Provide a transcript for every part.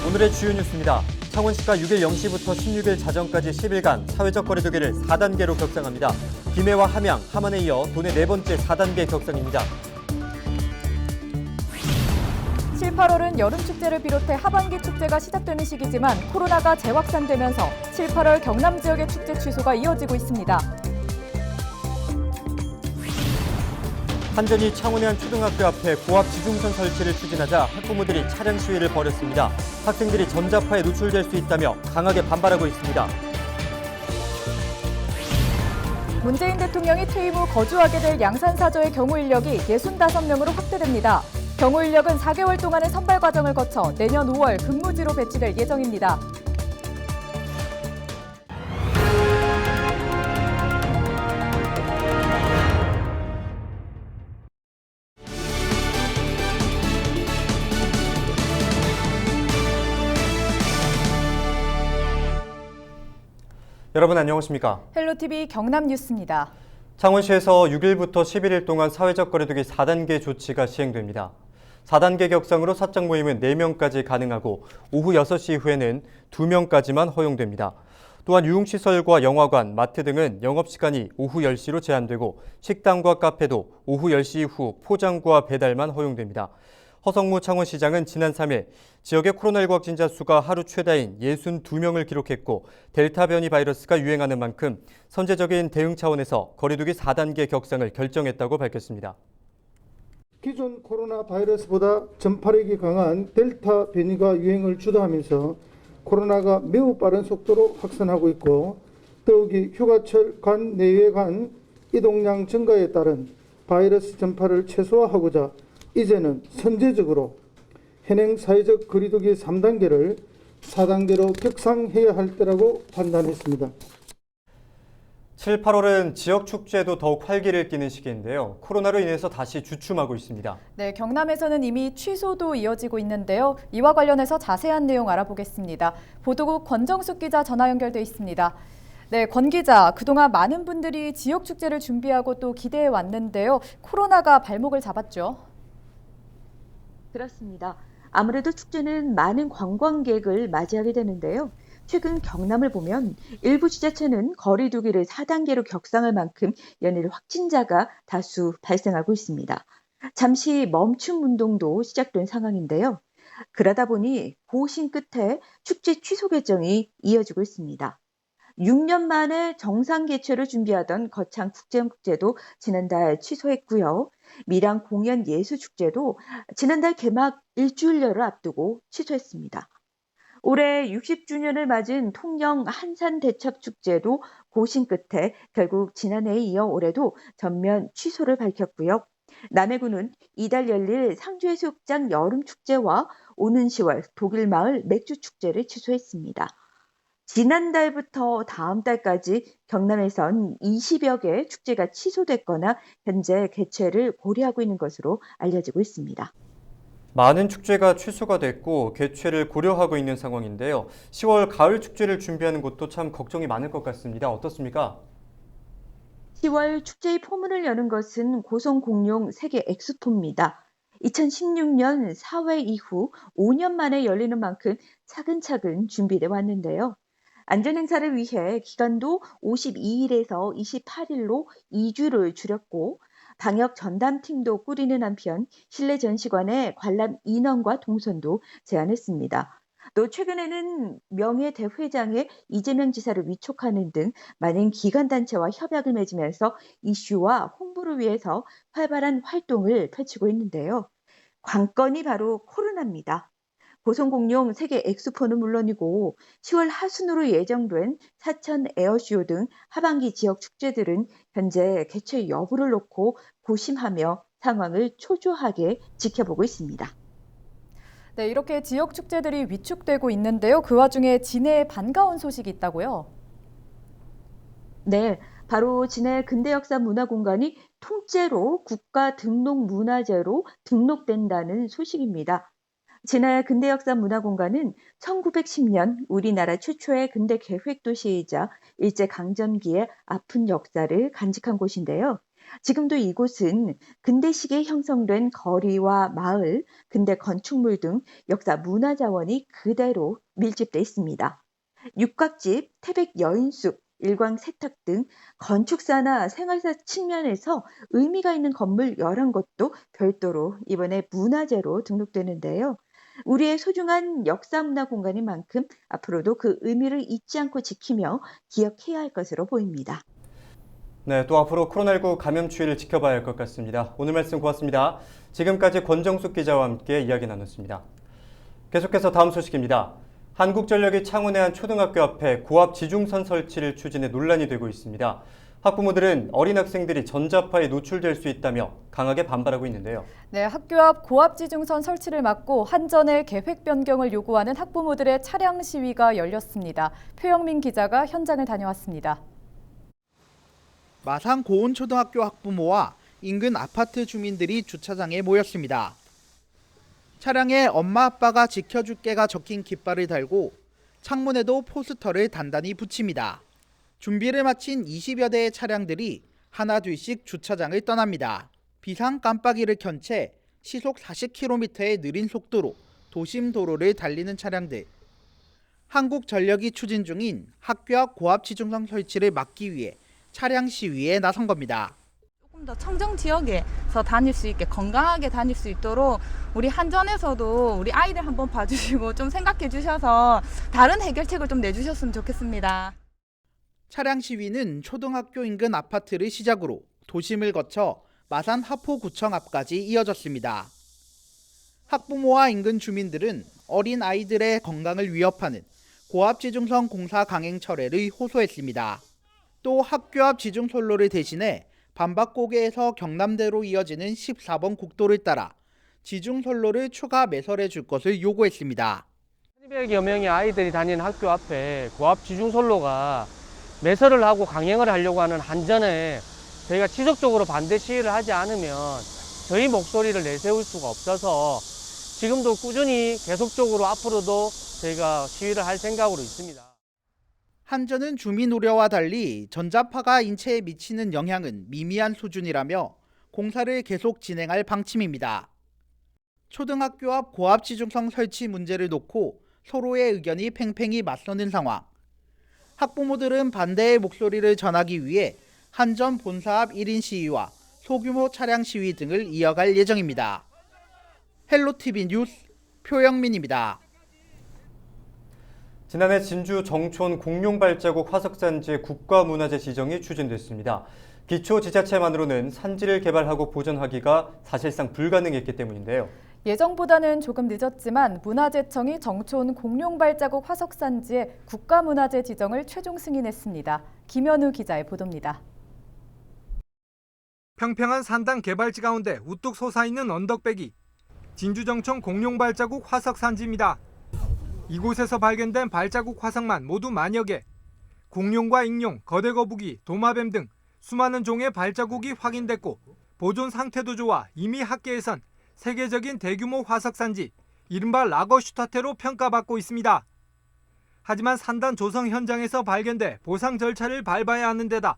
오늘의 주요 뉴스입니다. 창원시가 6일 0시부터 16일 자정까지 10일간 사회적 거리두기를 4단계로 격상합니다. 김해와 함양, 함안에 이어 도내 네 번째 4단계 격상입니다. 7, 8월은 여름축제를 비롯해 하반기 축제가 시작되는 시기지만 코로나가 재확산되면서 7, 8월 경남 지역의 축제 취소가 이어지고 있습니다. 한전이 창원의 한 초등학교 앞에 고압 지중선 설치를 추진하자 학부모들이 차량 시위를 벌였습니다. 학생들이 전자파에 노출될 수 있다며 강하게 반발하고 있습니다. 문재인 대통령이 퇴임 후 거주하게 될 양산사저의 경호 인력이 65명으로 확대됩니다. 경호 인력은 4개월 동안의 선발 과정을 거쳐 내년 5월 근무지로 배치될 예정입니다. 여러분 안녕하십니까? 헬로티비 경남 뉴스입니다. 창원시에서 6일부터 11일 동안 사회적 거리두기 4단계 조치가 시행됩니다. 4단계 격상으로 사적 모임은 4명까지 가능하고 오후 6시 이후에는 2명까지만 허용됩니다. 또한 유흥시설과 영화관, 마트 등은 영업시간이 오후 10시로 제한되고 식당과 카페도 오후 10시 이후 포장과 배달만 허용됩니다. 허성무 창원시장은 지난 3일 지역의 코로나19 확진자 수가 하루 최다인 62명을 기록했고 델타 변이 바이러스가 유행하는 만큼 선제적인 대응 차원에서 거리두기 4단계 격상을 결정했다고 밝혔습니다. 기존 코로나 바이러스보다 전파력이 강한 델타 변이가 유행을 주도하면서 코로나가 매우 빠른 속도로 확산하고 있고 더욱이 휴가철 간 내외 간 이동량 증가에 따른 바이러스 전파를 최소화하고자 이제는 선제적으로 현행 사회적 거리두기 3단계를 4단계로 격상해야 할 때라고 판단했습니다. 7, 8월은 지역 축제도 더욱 활기를 띠는 시기인데요. 코로나로 인해서 다시 주춤하고 있습니다. 네, 경남에서는 이미 취소도 이어지고 있는데요. 이와 관련해서 자세한 내용 알아보겠습니다. 보도국 권정숙 기자 전화 연결돼 있습니다. 네, 권 기자, 그동안 많은 분들이 지역 축제를 준비하고 또 기대해 왔는데요. 코로나가 발목을 잡았죠. 그렇습니다. 아무래도 축제는 많은 관광객을 맞이하게 되는데요. 최근 경남을 보면 일부 지자체는 거리두기를 4단계로 격상할 만큼 연일 확진자가 다수 발생하고 있습니다. 잠시 멈춤 운동도 시작된 상황인데요. 그러다 보니 고심 끝에 축제 취소 결정이 이어지고 있습니다. 6년 만에 정상 개최를 준비하던 거창 국제영국제도 지난달 취소했고요. 밀양 공연예술축제도 지난달 개막 일주일여를 앞두고 취소했습니다. 올해 60주년을 맞은 통영 한산대첩축제도 고심 끝에 결국 지난해에 이어 올해도 전면 취소를 밝혔고요. 남해군은 이달 열릴 상주해수욕장 여름축제와 오는 10월 독일마을 맥주축제를 취소했습니다. 지난달부터 다음 달까지 경남에선 20여 개 축제가 취소됐거나 현재 개최를 고려하고 있는 것으로 알려지고 있습니다. 많은 축제가 취소가 됐고 개최를 고려하고 있는 상황인데요. 10월 가을 축제를 준비하는 곳도 참 걱정이 많을 것 같습니다. 어떻습니까? 10월 축제의 포문을 여는 것은 고성공룡 세계 엑스포입니다. 2016년 4회 이후 5년 만에 열리는 만큼 차근차근 준비돼 왔는데요. 안전행사를 위해 기간도 52일에서 28일로 2주를 줄였고 방역 전담팀도 꾸리는 한편 실내 전시관의 관람 인원과 동선도 제한했습니다. 또 최근에는 명예대회장의 이재명 지사를 위촉하는 등 많은 기관단체와 협약을 맺으면서 이슈와 홍보를 위해서 활발한 활동을 펼치고 있는데요. 관건이 바로 코로나입니다. 고성공룡 세계 엑스포는 물론이고 10월 하순으로 예정된 사천 에어쇼 등 하반기 지역 축제들은 현재 개최 여부를 놓고 고심하며 상황을 초조하게 지켜보고 있습니다. 네, 이렇게 지역 축제들이 위축되고 있는데요. 그 와중에 진해에 반가운 소식이 있다고요? 네, 바로 진해 근대역사문화공간이 통째로 국가등록문화재로 등록된다는 소식입니다. 진해 근대역사문화공간은 1910년 우리나라 최초의 근대 계획도시이자 일제강점기의 아픈 역사를 간직한 곳인데요. 지금도 이곳은 근대 시기에 형성된 거리와 마을, 근대 건축물 등 역사 문화 자원이 그대로 밀집돼 있습니다. 육각집, 태백 여인숙, 일광 세탁 등 건축사나 생활사 측면에서 의미가 있는 건물 11곳도 별도로 이번에 문화재로 등록되는데요. 우리의 소중한 역사 문화 공간인 만큼 앞으로도 그 의미를 잊지 않고 지키며 기억해야 할 것으로 보입니다. 네, 또 앞으로 코로나19 감염 추이를 지켜봐야 할 것 같습니다. 오늘 말씀 고맙습니다. 지금까지 권정숙 기자와 함께 이야기 나눴습니다. 계속해서 다음 소식입니다. 한국전력이 창원의 한 초등학교 앞에 고압 지중선 설치를 추진해 논란이 되고 있습니다. 학부모들은 어린 학생들이 전자파에 노출될 수 있다며 강하게 반발하고 있는데요. 네, 학교 앞 고압지중선 설치를 막고 한전의 계획 변경을 요구하는 학부모들의 차량 시위가 열렸습니다. 표영민 기자가 현장을 다녀왔습니다. 마산 고온초등학교 학부모와 인근 아파트 주민들이 주차장에 모였습니다. 차량에 엄마 아빠가 지켜줄게가 적힌 깃발을 달고 창문에도 포스터를 단단히 붙입니다. 준비를 마친 20여 대의 차량들이 하나 둘씩 주차장을 떠납니다. 비상 깜빡이를 켠 채 시속 40km의 느린 속도로 도심 도로를 달리는 차량들. 한국전력이 추진 중인 학교 앞 고압지중선 설치를 막기 위해 차량 시위에 나선 겁니다. 조금 더 청정 지역에서 다닐 수 있게 건강하게 다닐 수 있도록 우리 한전에서도 우리 아이들 한번 봐주시고 좀 생각해 주셔서 다른 해결책을 좀 내주셨으면 좋겠습니다. 차량 시위는 초등학교 인근 아파트를 시작으로 도심을 거쳐 마산 하포구청 앞까지 이어졌습니다. 학부모와 인근 주민들은 어린 아이들의 건강을 위협하는 고압지중선 공사 강행 철회를 호소했습니다. 또 학교 앞 지중선로를 대신해 반박고개에서 경남대로 이어지는 14번 국도를 따라 지중선로를 추가 매설해 줄 것을 요구했습니다. 1200여 명의 아이들이 다니는 학교 앞에 고압 지중선로가 매설을 하고 강행을 하려고 하는 한전에 저희가 지속적으로 반대 시위를 하지 않으면 저희 목소리를 내세울 수가 없어서 지금도 꾸준히 계속적으로 앞으로도 저희가 시위를 할 생각으로 있습니다. 한전은 주민 우려와 달리 전자파가 인체에 미치는 영향은 미미한 수준이라며 공사를 계속 진행할 방침입니다. 초등학교 앞 고압지중선 설치 문제를 놓고 서로의 의견이 팽팽히 맞서는 상황. 학부모들은 반대의 목소리를 전하기 위해 한전 본사 앞 1인 시위와 소규모 차량 시위 등을 이어갈 예정입니다. 헬로티비 뉴스 표영민입니다. 지난해 진주 정촌 공룡발자국 화석산지의 국가문화재 지정이 추진됐습니다. 기초지자체만으로는 산지를 개발하고 보존하기가 사실상 불가능했기 때문인데요. 예정보다는 조금 늦었지만 문화재청이 정촌 공룡발자국 화석산지의 국가문화재 지정을 최종 승인했습니다. 김현우 기자의 보도입니다. 평평한 산당 개발지 가운데 우뚝 솟아있는 언덕배기, 진주 정촌 공룡발자국 화석산지입니다. 이곳에서 발견된 발자국 화석만 모두 만여 개, 공룡과 익룡, 거대 거북이, 도마뱀 등 수많은 종의 발자국이 확인됐고 보존 상태도 좋아 이미 학계에선 세계적인 대규모 화석산지, 이른바 라거슈타테로 평가받고 있습니다. 하지만 산단 조성 현장에서 발견돼 보상 절차를 밟아야 하는 데다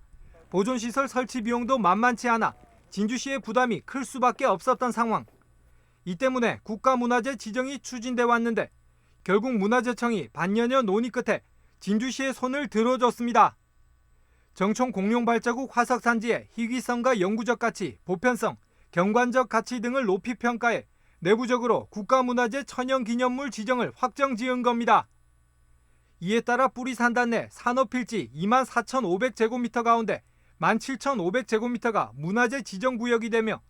보존시설 설치 비용도 만만치 않아 진주시의 부담이 클 수밖에 없었던 상황. 이 때문에 국가문화재 지정이 추진돼 왔는데 결국 문화재청이 반년여 논의 끝에 진주시의 손을 들어줬습니다. 정촌 공룡발자국 화석산지의 희귀성과 영구적 가치, 보편성, 경관적 가치 등을 높이 평가해 내부적으로 국가문화재 천연기념물 지정을 확정 지은 겁니다. 이에 따라 뿌리산단 내 산업필지 24,500제곱미터 가운데 17,500제곱미터가 문화재 지정구역이 되며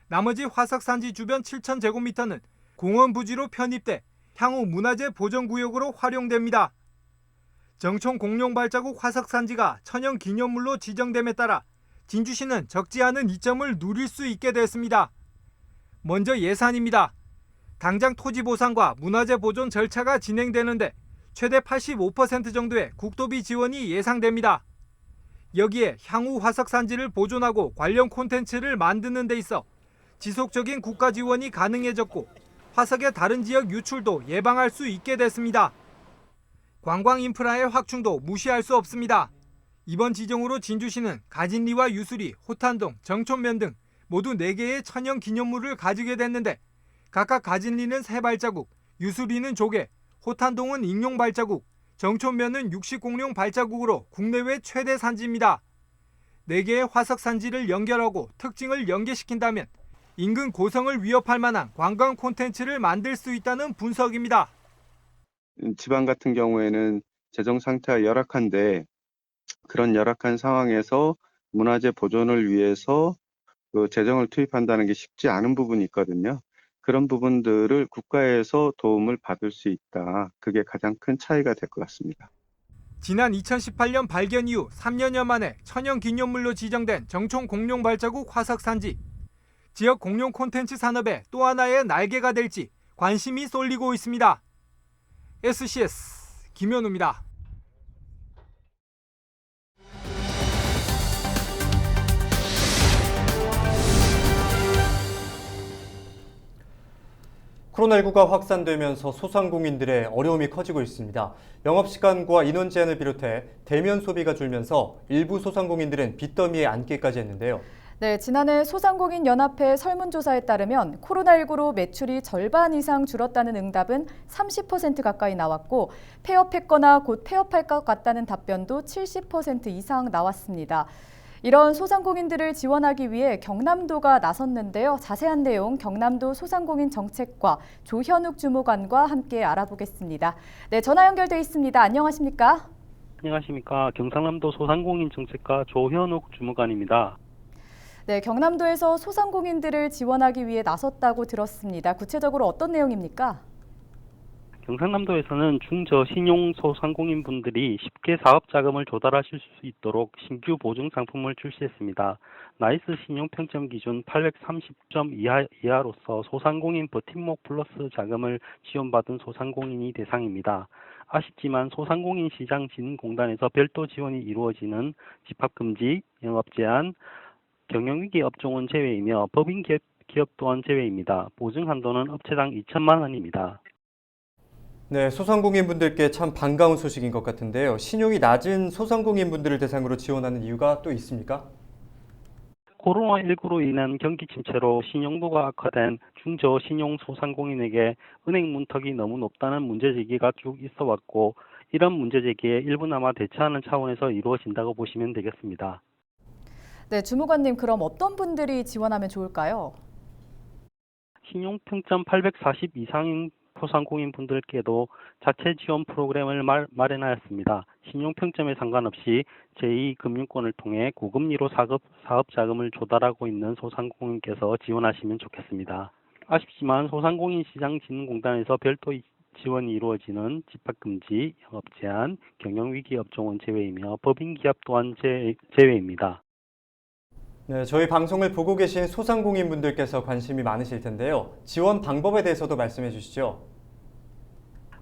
나머지 화석산지 주변 7,000제곱미터는 공원 부지로 편입돼 향후 문화재 보존구역으로 활용됩니다. 정촌 공룡발자국 화석산지가 천연기념물로 지정됨에 따라 진주시는 적지 않은 이점을 누릴 수 있게 됐습니다. 먼저 예산입니다. 당장 토지 보상과 문화재 보존 절차가 진행되는데 최대 85% 정도의 국도비 지원이 예상됩니다. 여기에 향후 화석산지를 보존하고 관련 콘텐츠를 만드는 데 있어 지속적인 국가 지원이 가능해졌고 화석의 다른 지역 유출도 예방할 수 있게 됐습니다. 관광 인프라의 확충도 무시할 수 없습니다. 이번 지정으로 진주시는 가진리와 유수리, 호탄동, 정촌면 등 모두 4개의 천연 기념물을 가지게 됐는데 각각 가진리는 3발자국, 유수리는 조개, 호탄동은 익룡 발자국, 정촌면은 육식공룡 발자국으로 국내외 최대 산지입니다. 4개의 화석 산지를 연결하고 특징을 연계시킨다면 인근 고성을 위협할 만한 관광 콘텐츠를 만들 수 있다는 분석입니다. 지방 같은 경우에는 재정 상태가 열악한데 그런 열악한 상황에서 문화재 보존을 위해서 그 재정을 투입한다는 게 쉽지 않은 부분이 있거든요. 그런 부분들을 국가에서 도움을 받을 수 있다. 그게 가장 큰 차이가 될 것 같습니다. 지난 2018년 발견 이후 3년여 만에 천연 기념물로 지정된 정촌 공룡 발자국 화석 산지. 지역 공룡 콘텐츠 산업의 또 하나의 날개가 될지 관심이 쏠리고 있습니다. SCS 김현우입니다. 코로나19가 확산되면서 소상공인들의 어려움이 커지고 있습니다. 영업시간과 인원 제한을 비롯해 대면 소비가 줄면서 일부 소상공인들은 빚더미에 앉기까지 했는데요. 네, 지난해 소상공인연합회 설문조사에 따르면 코로나19로 매출이 절반 이상 줄었다는 응답은 30% 가까이 나왔고 폐업했거나 곧 폐업할 것 같다는 답변도 70% 이상 나왔습니다. 이런 소상공인들을 지원하기 위해 경남도가 나섰는데요. 자세한 내용 경남도 소상공인 정책과 조현욱 주무관과 함께 알아보겠습니다. 네, 전화 연결돼 있습니다. 안녕하십니까? 안녕하십니까. 경상남도 소상공인 정책과 조현욱 주무관입니다. 네, 경남도에서 소상공인들을 지원하기 위해 나섰다고 들었습니다. 구체적으로 어떤 내용입니까? 경상남도에서는 중저신용 소상공인분들이 쉽게 사업 자금을 조달하실 수 있도록 신규 보증 상품을 출시했습니다. 나이스 신용 평점 기준 830점 이하로서 소상공인 버팀목 플러스 자금을 지원받은 소상공인이 대상입니다. 아쉽지만 소상공인시장진흥공단에서 별도 지원이 이루어지는 집합금지, 영업제한, 경영위기 업종은 제외이며 법인 기업 또한 제외입니다. 보증 한도는 업체당 2천만 원입니다. 네, 소상공인분들께 참 반가운 소식인 것 같은데요. 신용이 낮은 소상공인분들을 대상으로 지원하는 이유가 또 있습니까? 코로나19로 인한 경기 침체로 신용도가 악화된 중저신용 소상공인에게 은행 문턱이 너무 높다는 문제제기가 쭉 있어 왔고 이런 문제제기에 일부나마 대처하는 차원에서 이루어진다고 보시면 되겠습니다. 네, 주무관님 그럼 어떤 분들이 지원하면 좋을까요? 신용평점 840 이상인 소상공인 분들께도 자체 지원 프로그램을 마련하였습니다. 신용평점에 상관없이 제2금융권을 통해 고금리로 사업 자금을 조달하고 있는 소상공인께서 지원하시면 좋겠습니다. 아쉽지만 소상공인시장진흥공단에서 별도 지원이 이루어지는 집합금지, 영업제한, 경영위기 업종은 제외이며 법인기업 또한 제외입니다. 네, 저희 방송을 보고 계신 소상공인분들께서 관심이 많으실 텐데요. 지원 방법에 대해서도 말씀해 주시죠.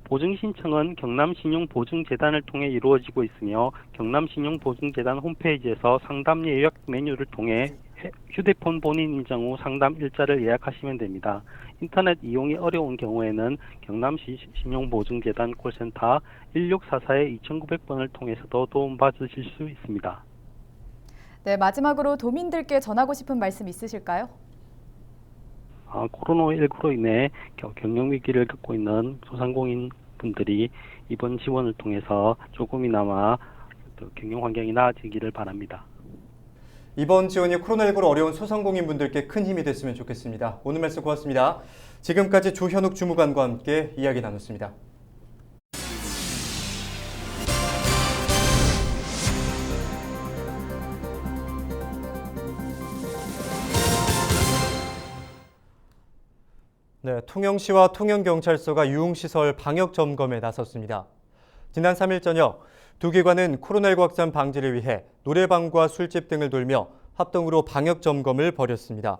보증 신청은 경남신용보증재단을 통해 이루어지고 있으며 경남신용보증재단 홈페이지에서 상담 예약 메뉴를 통해 휴대폰 본인 인정 후 상담 일자를 예약하시면 됩니다. 인터넷 이용이 어려운 경우에는 경남신용보증재단 콜센터 1644-2900번을 통해서도 도움받으실 수 있습니다. 네, 마지막으로 도민들께 전하고 싶은 말씀 있으실까요? 코로나19로 인해 경영위기를 겪고 있는 소상공인 분들이 이번 지원을 통해서 조금이나마 경영 환경이 나아지기를 바랍니다. 이번 지원이 코로나19로 어려운 소상공인분들께 큰 힘이 됐으면 좋겠습니다. 오늘 말씀 고맙습니다. 지금까지 조현욱 주무관과 함께 이야기 나눴습니다. 네, 통영시와 통영경찰서가 유흥시설 방역 점검에 나섰습니다. 지난 3일 저녁 두 기관은 코로나19 확산 방지를 위해 노래방과 술집 등을 돌며 합동으로 방역 점검을 벌였습니다.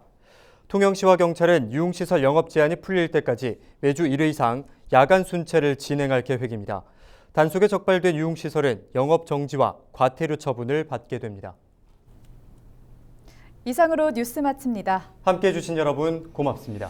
통영시와 경찰은 유흥시설 영업 제한이 풀릴 때까지 매주 1회 이상 야간 순찰을 진행할 계획입니다. 단속에 적발된 유흥시설은 영업 정지와 과태료 처분을 받게 됩니다. 이상으로 뉴스 마칩니다. 함께해 주신 여러분 고맙습니다.